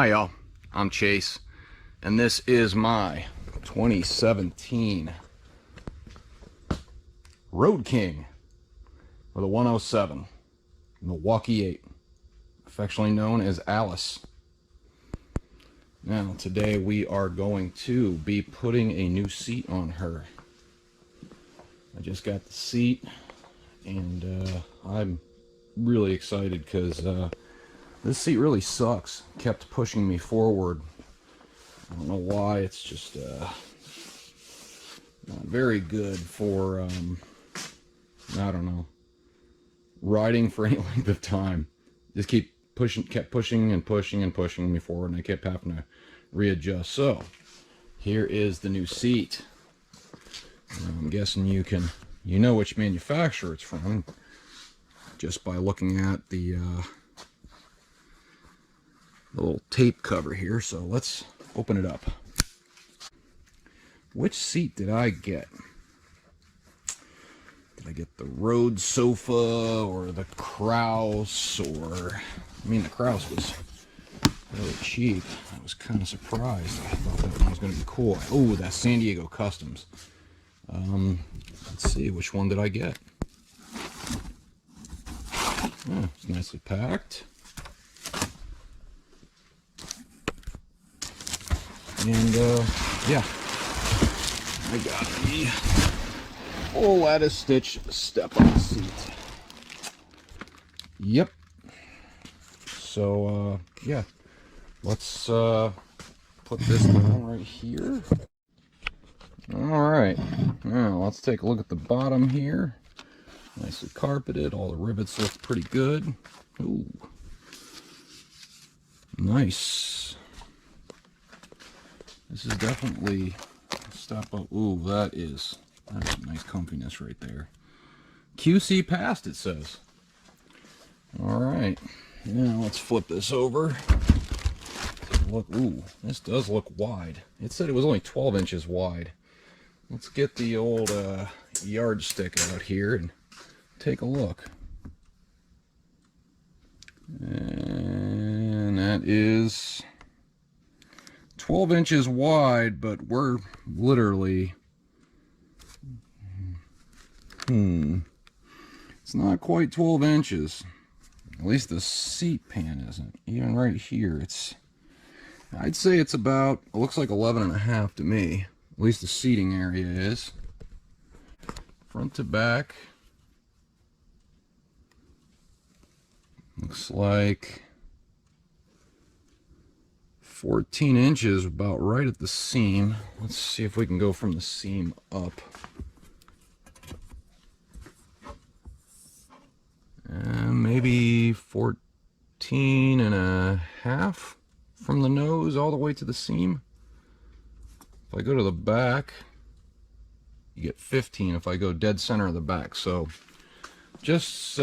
Hi y'all, I'm Chase, and this is my 2017 Road King with a 107 Milwaukee 8, affectionately known as Alice. Now today we are going to be putting a new seat on her. I just got the seat and I'm really excited because this seat really sucks. Kept pushing me forward. I don't know why. It's just not very good for I don't know, riding for any length of time. Just kept pushing and pushing and pushing me forward, and I kept having to readjust. So here is the new seat. I'm guessing you know which manufacturer it's from just by looking at the little tape cover here. So let's open it up. Which seat did I get? Did I get the Rhodes sofa or the Kraus? Or, I mean, the Kraus was really cheap. I was kind of surprised. I thought that one was going to be cool. Oh, that San Diego Customs. Let's see, which one did I get? Oh, it's nicely packed. And yeah, I got the full lattice stitch step-up seat. Yep. So yeah, let's put this down right here. All right, now let's take a look at the bottom here. Nicely carpeted. All the rivets look pretty good. Ooh, nice. This is definitely a step up. Ooh, that is a nice comfiness right there. QC passed, it says. All right, now let's flip this over. Look, ooh, this does look wide. It said it was only 12 inches wide. Let's get the old yardstick out here and take a look. And that is 12 inches wide, but we're literally, it's not quite 12 inches. At least the seat pan isn't. Even right here, I'd say it's about, it looks like 11 and a half to me. At least the seating area is. Front to back. Looks like 14 inches, about right at the seam. Let's see if we can go from the seam up. Maybe 14 and a half from the nose all the way to the seam. If I go to the back, you get 15 if I go dead center of the back. So just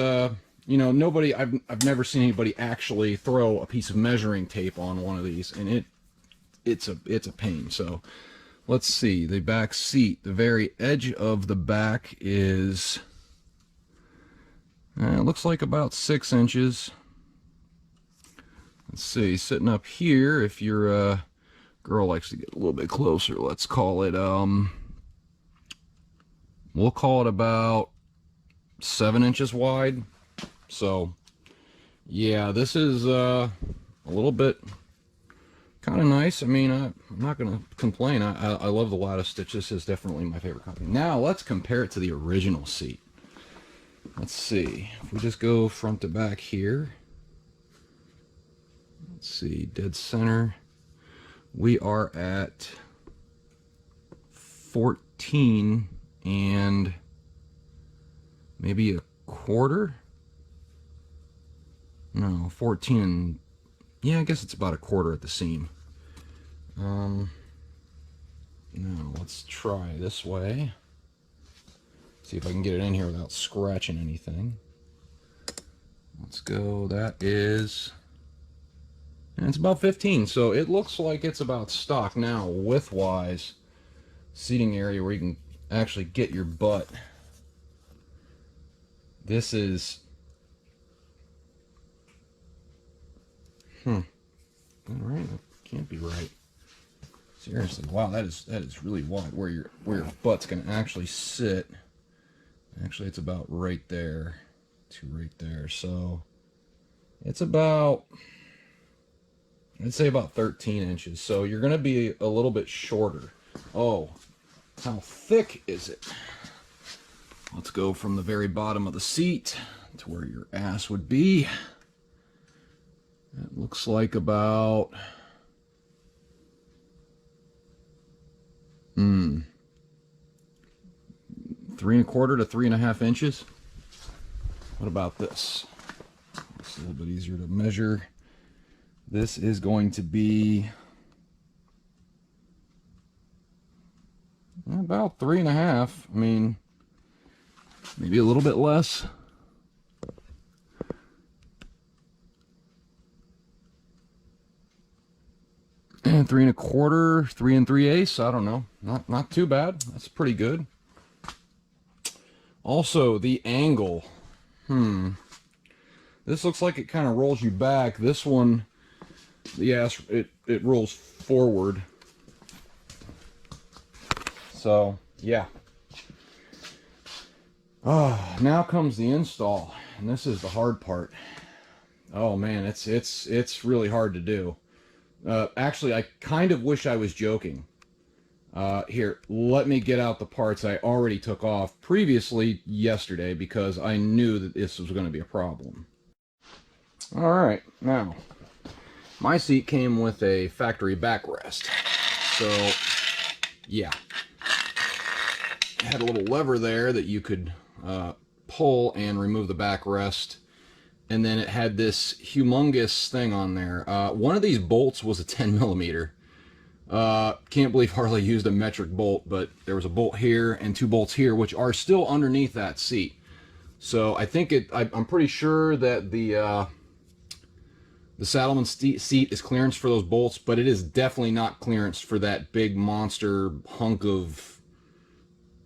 you know, I've never seen anybody actually throw a piece of measuring tape on one of these, and it's a pain. So let's see, the back seat, the very edge of the back is it looks like about 6 inches. Let's see, sitting up here, if your girl likes to get a little bit closer, let's call it we'll call it about 7 inches wide. So yeah, this is a little bit kind of nice. I mean, I'm not gonna complain. I love the lattice stitch. This is definitely my favorite company. Now let's compare it to the original seat. Let's see, if we just go front to back here, let's see, dead center, we are at 14 and maybe a quarter. No, 14 and, yeah, I guess it's about a quarter at the seam. Now let's try this way. See if I can get it in here without scratching anything. Let's go, that is, and it's about 15, so it looks like it's about stock. Now, width-wise, seating area where you can actually get your butt. This is, All right, that can't be right. Seriously, wow, that is really wide. Where your butt's gonna actually sit. Actually, it's about right there to right there. So it's about, I'd say about 13 inches. So you're gonna be a little bit shorter. Oh, how thick is it? Let's go from the very bottom of the seat to where your ass would be. That looks like about 3 1/4 to 3 1/2 inches. What about this? It's a little bit easier to measure. This is going to be about 3 1/2. I mean, maybe a little bit less. And 3 1/4, 3 3/8. I don't know. Not too bad. That's pretty good. Also, the angle. This looks like it kind of rolls you back. This one, yes, it rolls forward. So, yeah. Oh, now comes the install, and this is the hard part. Oh man, it's really hard to do. Actually, I kind of wish I was joking. Here, let me get out the parts I already took off previously yesterday because I knew that this was going to be a problem. Alright, now, my seat came with a factory backrest. So, yeah. It had a little lever there that you could pull and remove the backrest. And then it had this humongous thing on there. One of these bolts was a 10 millimeter. Can't believe Harley used a metric bolt, but there was a bolt here and 2 bolts here, which are still underneath that seat. So I think I'm pretty sure that the Saddlemen seat is clearance for those bolts, but it is definitely not clearance for that big monster hunk of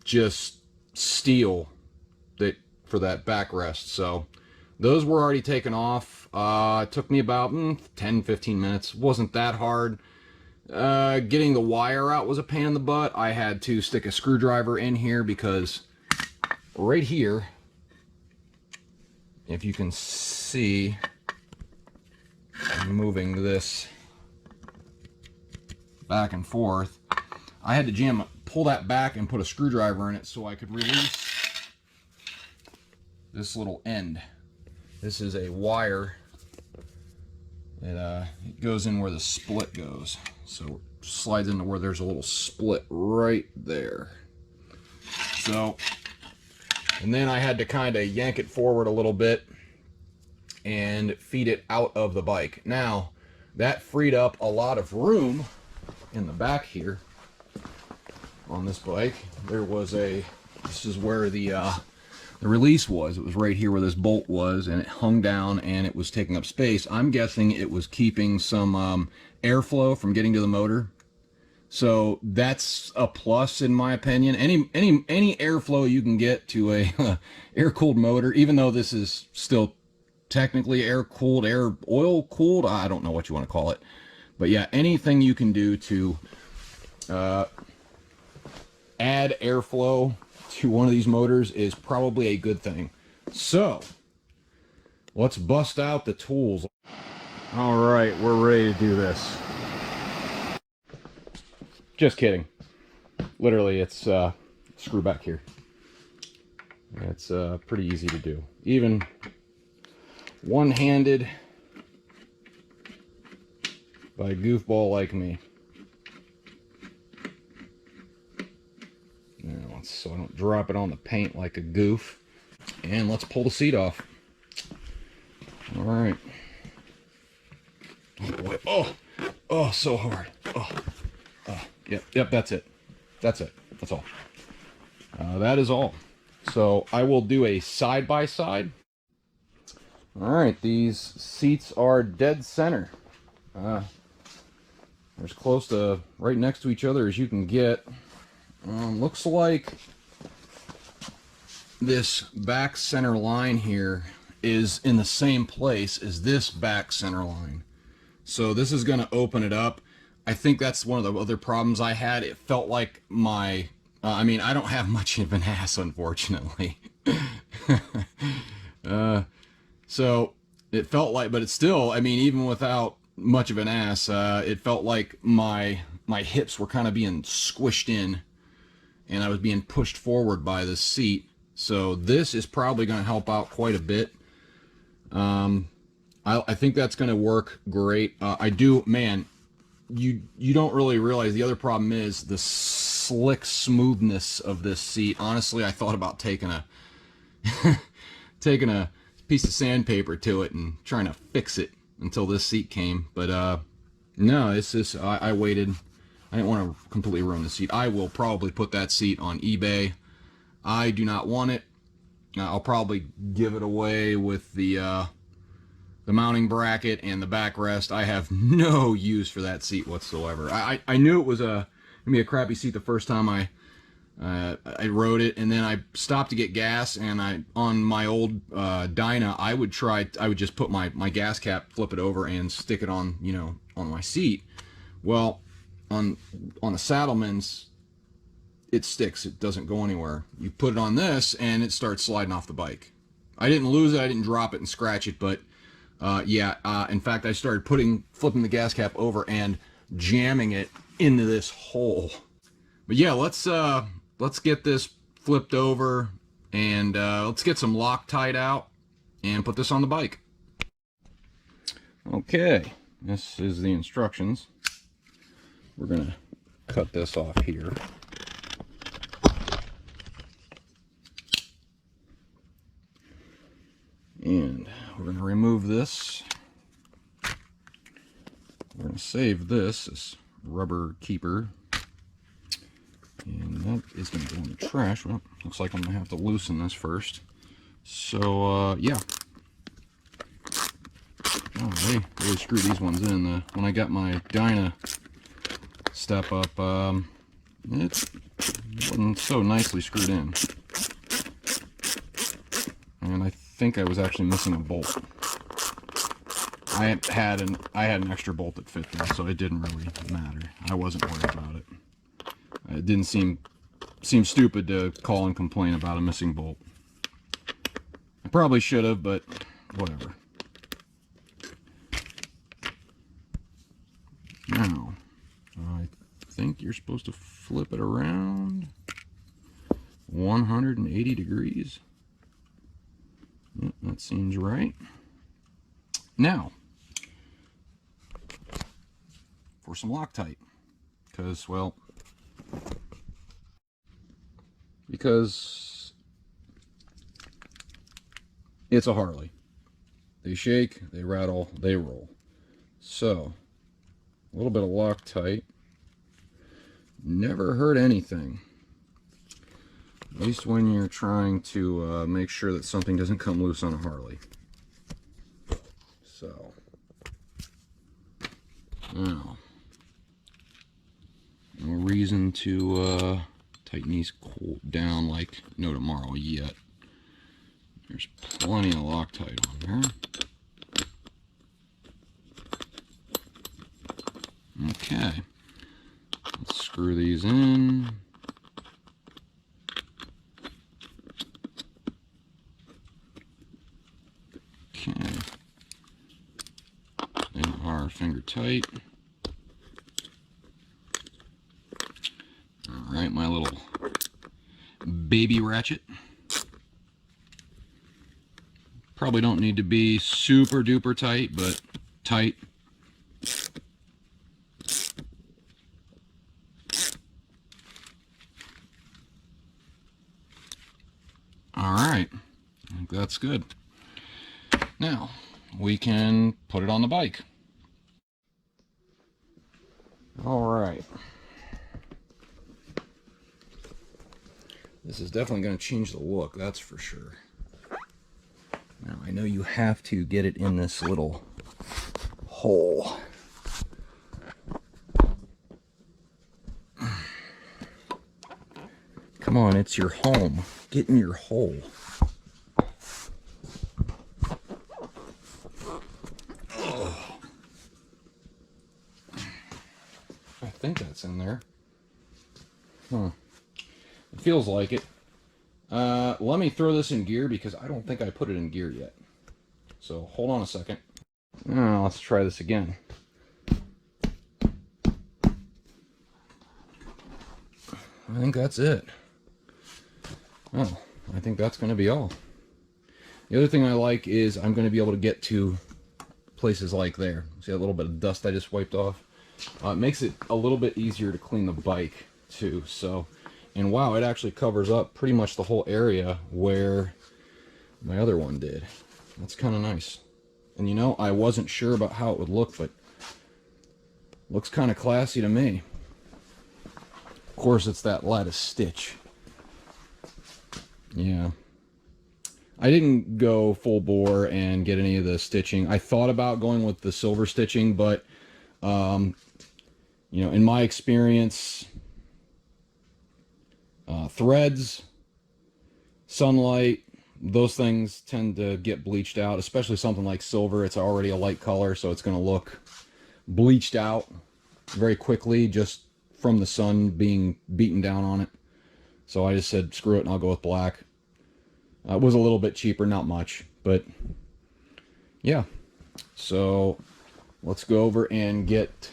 just steel for that backrest. So those were already taken off. It took me about 10-15 minutes. Wasn't that hard. Getting the wire out was a pain in the butt. I had to stick a screwdriver in here because right here, if you can see, I'm moving this back and forth. I had to pull that back and put a screwdriver in it so I could release this little end. This is a wire that it goes in where the split goes. So it slides into where there's a little split right there. So, and then I had to kind of yank it forward a little bit and feed it out of the bike. Now, that freed up a lot of room in the back here on this bike. There was this is where the release was. It was right here where this bolt was, and it hung down and it was taking up space. I'm guessing it was keeping some airflow from getting to the motor. So that's a plus in my opinion. Any airflow you can get to a air-cooled motor, even though this is still technically air-cooled, oil-cooled, I don't know what you want to call it. But yeah, anything you can do to add airflow to one of these motors is probably a good thing. So let's bust out the tools. All right, we're ready to do this. Just kidding. Literally, it's screw back here. It's pretty easy to do, even one-handed by a goofball like me. Now, so I don't drop it on the paint like a goof. And let's pull the seat off. All right. Oh boy. Oh, so hard. Yep, that's it. That's all. That is all. So I will do a side-by-side. All right, these seats are dead center. They're as close to right next to each other as you can get. Looks like this back center line here is in the same place as this back center line. So this is going to open it up. I think that's one of the other problems I had. It felt like my, I mean, I don't have much of an ass, unfortunately. So it felt like, but it's still, I mean, even without much of an ass, it felt like my hips were kind of being squished in, and I was being pushed forward by this seat. So this is probably going to help out quite a bit. I think that's going to work great. I do, man, you don't really realize the other problem is the slick smoothness of this seat. Honestly, I thought about taking a taking a piece of sandpaper to it and trying to fix it until this seat came. But no, it's just, I waited. I didn't want to completely ruin the seat. I will probably put that seat on eBay. I do not want it. I'll probably give it away with the mounting bracket and the backrest. I have no use for that seat whatsoever. I knew it was gonna be a crappy seat the first time I rode it, and then I stopped to get gas, and on my old Dyna, I would just put my gas cap, flip it over, and stick it on, you know, on my seat. Well, on the Saddlemen's, it sticks. It doesn't go anywhere. You put it on this, and it starts sliding off the bike. I didn't lose it. I didn't drop it and scratch it, but in fact, I started flipping the gas cap over and jamming it into this hole. But yeah, let's get this flipped over, and let's get some Loctite out and put this on the bike. Okay, this is the instructions. We're gonna cut this off here. And we're going to remove this. We're going to save this rubber keeper. And that is going to go in the trash. Well, looks like I'm going to have to loosen this first. So, yeah. Oh, they really screwed these ones in. When I got my Dyna Step-Up, it wasn't so nicely screwed in. And I think I was actually missing a bolt. I had an extra bolt that fit there, so it didn't really matter. I wasn't worried about it. It didn't seem stupid to call and complain about a missing bolt. I probably should have, but whatever. Now, I think you're supposed to flip it around 180 degrees. Yep, that seems right. Now, for some Loctite, because it's a Harley. They shake, they rattle, they roll. So, a little bit of Loctite never hurt anything. At least when you're trying to make sure that something doesn't come loose on a Harley. So, now, no reason to tighten these down like no tomorrow yet. There's plenty of Loctite on there. Okay, let's screw these in. Okay, they are finger tight. Alright, my little baby ratchet. Probably don't need to be super duper tight, but tight. Alright, I think that's good. Now, we can put it on the bike. Alright. This is definitely going to change the look, that's for sure. Now, I know you have to get it in this little hole. Come on, it's your home. Get in your hole. think that's in there. It feels like it. Let me throw this in gear because I don't think I put it in gear yet. So hold on a second. Let's try this again. I think that's it. Oh, I think that's going to be all. The other thing I like is I'm going to be able to get to places like there. See that little bit of dust I just wiped off? It makes it a little bit easier to clean the bike too. So, and wow, it actually covers up pretty much the whole area where my other one did. That's kind of nice. And you know, I wasn't sure about how it would look, but looks kind of classy to me. Of course, it's that lattice stitch. Yeah. I didn't go full bore and get any of the stitching. I thought about going with the silver stitching, but, you know, in my experience, threads, sunlight, those things tend to get bleached out, especially something like silver. It's already a light color, so it's going to look bleached out very quickly just from the sun being beaten down on it. So I just said, screw it, and I'll go with black. It was a little bit cheaper, not much, but yeah. So let's go over and get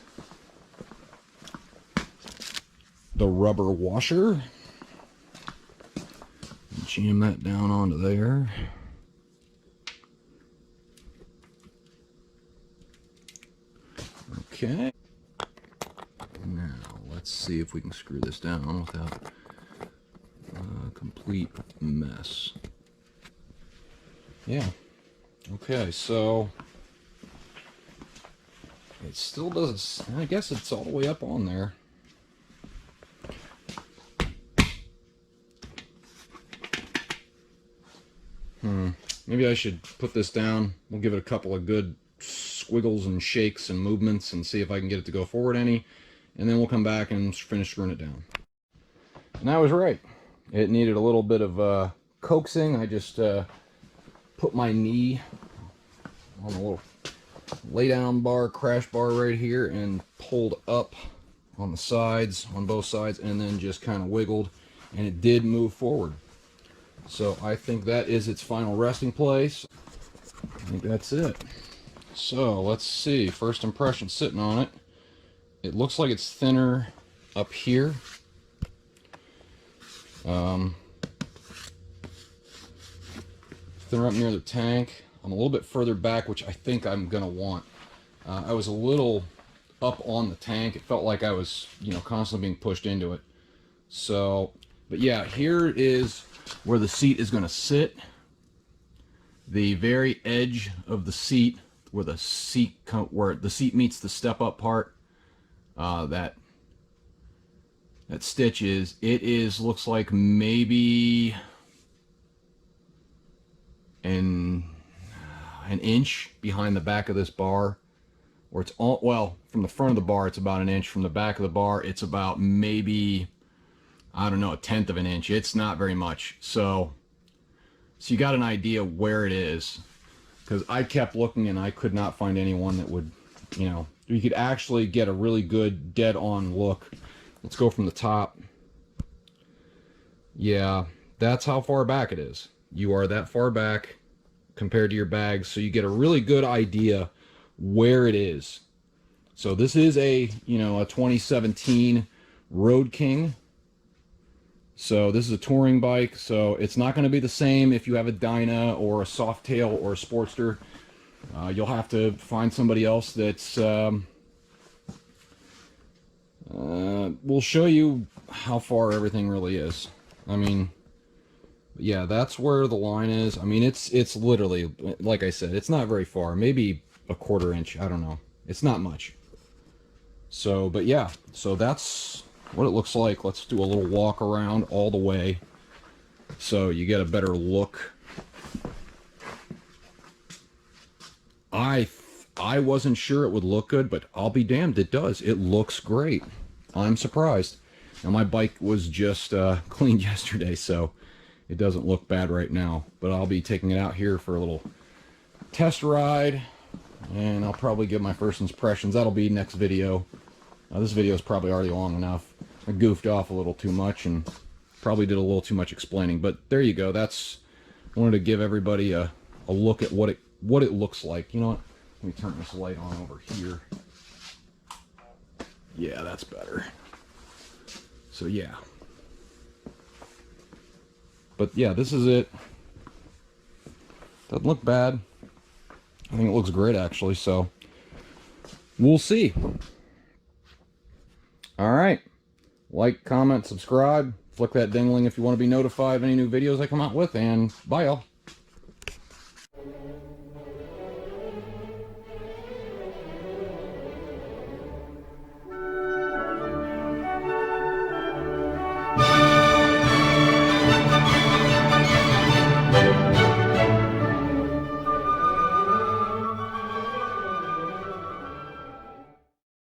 the rubber washer. Jam that down onto there. Okay. Now, let's see if we can screw this down without a complete mess. Yeah. Okay, so it still doesn't, I guess it's all the way up on there. Maybe I should put this down. We'll give it a couple of good squiggles and shakes and movements and see if I can get it to go forward any. And then we'll come back and finish screwing it down. And I was right. It needed a little bit of coaxing. I just put my knee on a little lay down bar, crash bar right here, and pulled up on the sides, on both sides, and then just kind of wiggled, and it did move forward. So I think that is its final resting place. I think that's it. So let's see, first impression sitting on it. It looks like it's thinner up here. Thinner up near the tank. I'm a little bit further back, which I think I'm gonna want. I was a little up on the tank. It felt like I was, you know, constantly being pushed into it. So, but yeah, here is where the seat is going to sit. The very edge of the seat, where the seat meets the step-up part, that stitch is. It is looks like maybe an inch behind the back of this bar, or it's all, well, from the front of the bar it's about an inch. From the back of the bar it's about maybe, I don't know, 1/10 of an inch. It's not very much. So you got an idea where it is, because I kept looking and I could not find anyone that would, you know, you could actually get a really good dead-on look. Let's go from the top. Yeah, that's how far back it is. You are that far back compared to your bags, so you get a really good idea where it is. So this is a, you know, a 2017 Road King. So this is a touring bike, so it's not going to be the same if you have a Dyna or a Softail or a Sportster. You'll have to find somebody else that's will show you how far everything really is. I mean, yeah, that's where the line is. I mean, it's literally, like I said, it's not very far. Maybe a 1/4 inch. I don't know. It's not much. So, but yeah, so that's what it looks like. Let's do a little walk around all the way so you get a better look. I wasn't sure it would look good, but I'll be damned, it does. It looks great. I'm surprised. Now, my bike was just cleaned yesterday, so it doesn't look bad right now, but I'll be taking it out here for a little test ride, and I'll probably give my first impressions. That'll be next video. This video is probably already long enough. I goofed off a little too much and probably did a little too much explaining, but there you go. That's, I wanted to give everybody a look at what it looks like. You know what? Let me turn this light on over here. Yeah, that's better. So yeah. But yeah, this is it. Doesn't look bad. I think it looks great actually, so we'll see. Alright. Like, comment, subscribe. Flick that dingling if you want to be notified of any new videos I come out with, and bye y'all.